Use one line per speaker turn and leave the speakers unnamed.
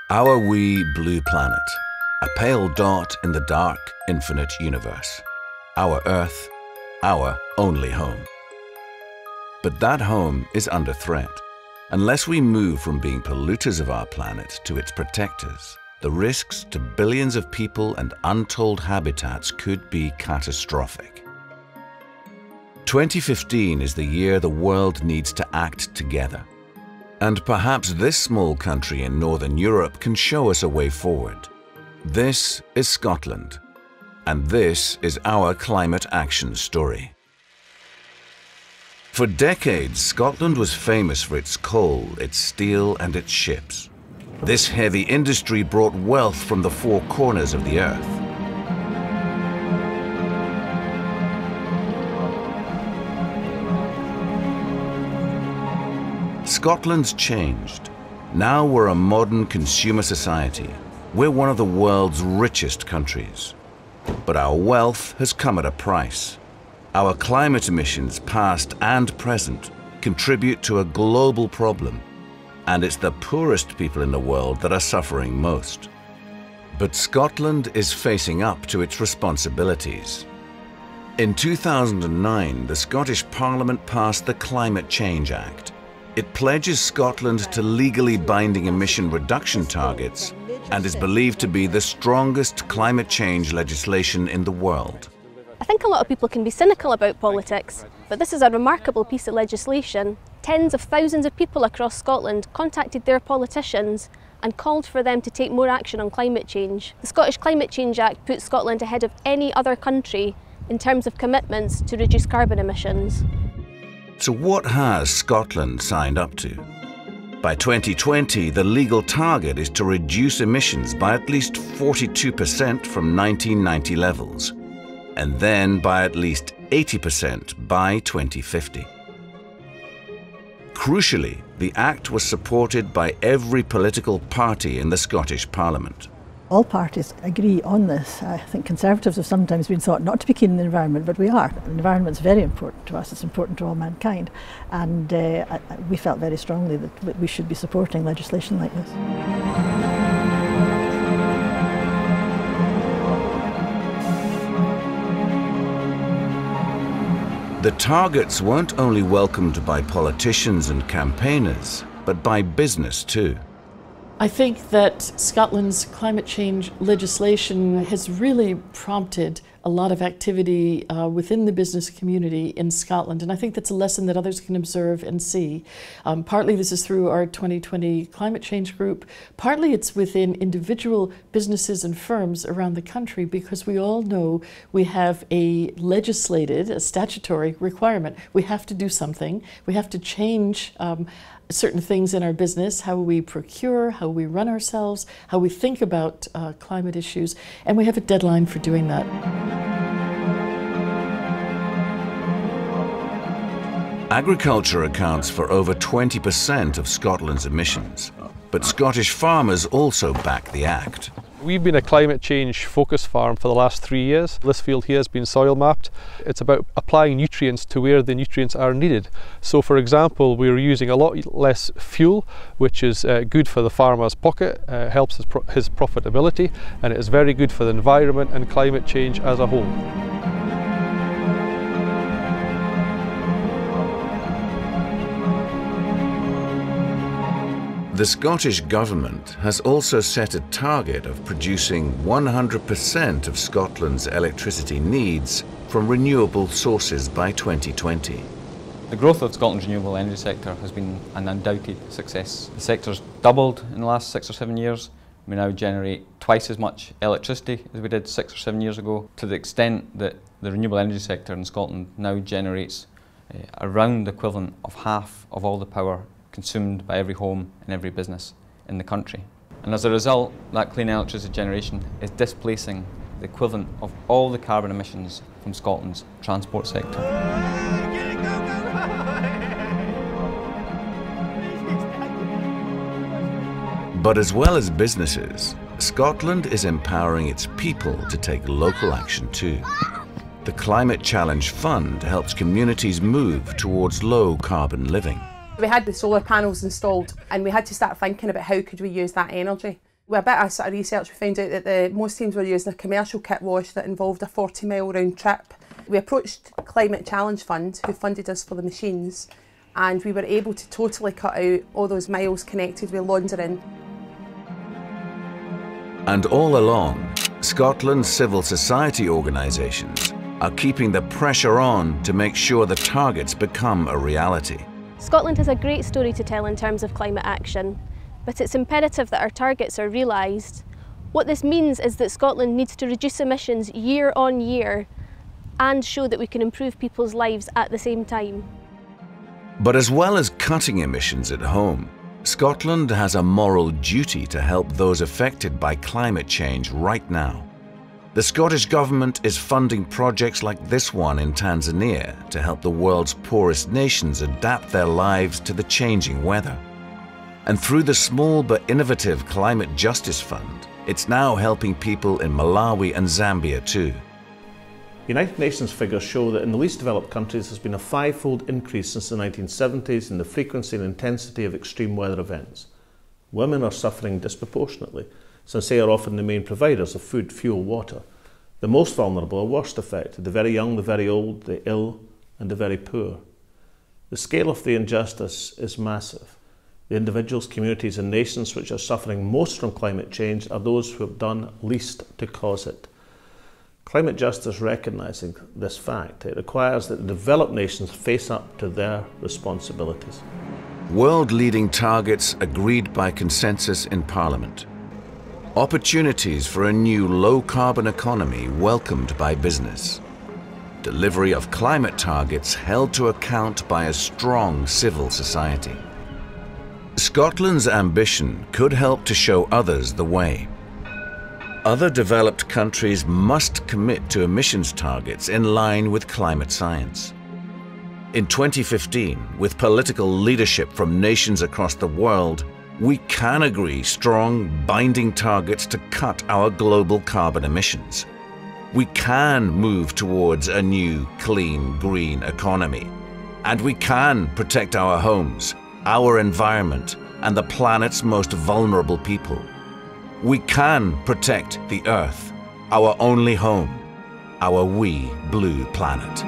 Our wee blue planet, a pale dot in the dark, infinite universe. Our Earth, our only home. But that home is under threat. Unless we move from being polluters of our planet to its protectors, the risks to billions of people and untold habitats could be catastrophic. 2015 is the year the world needs to act together. And perhaps this small country in Northern Europe can show us a way forward. This is Scotland, and this is our climate action story. For decades, Scotland was famous for its coal, its steel, and its ships. This heavy industry brought wealth from the four corners of the earth. Scotland's changed. Now we're a modern consumer society. We're one of the world's richest countries. But our wealth has come at a price. Our climate emissions, past and present, contribute to a global problem. And it's the poorest people in the world that are suffering most. But Scotland is facing up to its responsibilities. In 2009, the Scottish Parliament passed the Climate Change Act. It pledges Scotland to legally binding emission reduction targets and is believed to be the strongest climate change legislation in the world.
I think a lot of people can be cynical about politics, but this is a remarkable piece of legislation. Tens of thousands of people across Scotland contacted their politicians and called for them to take more action on climate change. The Scottish Climate Change Act puts Scotland ahead of any other country in terms of commitments to reduce carbon emissions.
So what has Scotland signed up to? By 2020, the legal target is to reduce emissions by at least 42% from 1990 levels, and then by at least 80% by 2050. Crucially, the Act was supported by every political party in the Scottish Parliament.
All parties agree on this. I think Conservatives have sometimes been thought not to be keen on the environment, but we are. The environment is very important to us, it's important to all mankind, and we felt very strongly that we should be supporting legislation like this.
The targets weren't only welcomed by politicians and campaigners, but by business too.
I think that Scotland's climate change legislation has really prompted a lot of activity within the business community in Scotland, and I think that's a lesson that others can observe and see. Partly this is through our 2020 climate change group, partly it's within individual businesses and firms around the country, because we all know we have a legislated, a statutory requirement. We have to do something. We have to change certain things in our business, how we procure, how we run ourselves, how we think about climate issues, and we have a deadline for doing that.
Agriculture accounts for over 20% of Scotland's emissions, but Scottish farmers also back the Act.
We've been a climate change focus farm for the last 3 years. This field here has been soil mapped. It's about applying nutrients to where the nutrients are needed. So for example, we're using a lot less fuel, which is good for the farmer's pocket, helps his profitability, and it is very good for the environment and climate change as a whole.
The Scottish Government has also set a target of producing 100% of Scotland's electricity needs from renewable sources by 2020.
The growth of Scotland's renewable energy sector has been an undoubted success. The sector's doubled in the last 6 or 7 years. We now generate twice as much electricity as we did 6 or 7 years ago, to the extent that the renewable energy sector in Scotland now generates around the equivalent of half of all the power consumed by every home and every business in the country. And as a result, that clean electricity generation is displacing the equivalent of all the carbon emissions from Scotland's transport sector.
But as well as businesses, Scotland is empowering its people to take local action too. The Climate Challenge Fund helps communities move towards low carbon living.
We had the solar panels installed and we had to start thinking about how could we use that energy. With a bit of sort of research, we found out that most teams were using a commercial kit wash that involved a 40-mile round trip. We approached Climate Challenge Fund, who funded us for the machines, and we were able to totally cut out all those miles connected with laundering.
And all along, Scotland's civil society organisations are keeping the pressure on to make sure the targets become a reality.
Scotland has a great story to tell in terms of climate action, but it's imperative that our targets are realised. What this means is that Scotland needs to reduce emissions year on year and show that we can improve people's lives at the same time.
But as well as cutting emissions at home, Scotland has a moral duty to help those affected by climate change right now. The Scottish Government is funding projects like this one in Tanzania to help the world's poorest nations adapt their lives to the changing weather. And through the small but innovative Climate Justice Fund, it's now helping people in Malawi and Zambia too.
United Nations figures show that in the least developed countries there's been a 5-fold increase since the 1970s in the frequency and intensity of extreme weather events. Women are suffering disproportionately, since they are often the main providers of food, fuel, water. The most vulnerable are worst affected: the very young, the very old, the ill, and the very poor. The scale of the injustice is massive. The individuals, communities and nations which are suffering most from climate change are those who have done least to cause it. Climate justice recognising this fact, it requires that the developed nations face up to their responsibilities.
World-leading targets agreed by consensus in Parliament. Opportunities for a new low-carbon economy welcomed by business. Delivery of climate targets held to account by a strong civil society. Scotland's ambition could help to show others the way. Other developed countries must commit to emissions targets in line with climate science. In 2015, with political leadership from nations across the world, we can agree strong, binding targets to cut our global carbon emissions. We can move towards a new, clean, green economy. And we can protect our homes, our environment, and the planet's most vulnerable people. We can protect the Earth, our only home, our wee blue planet.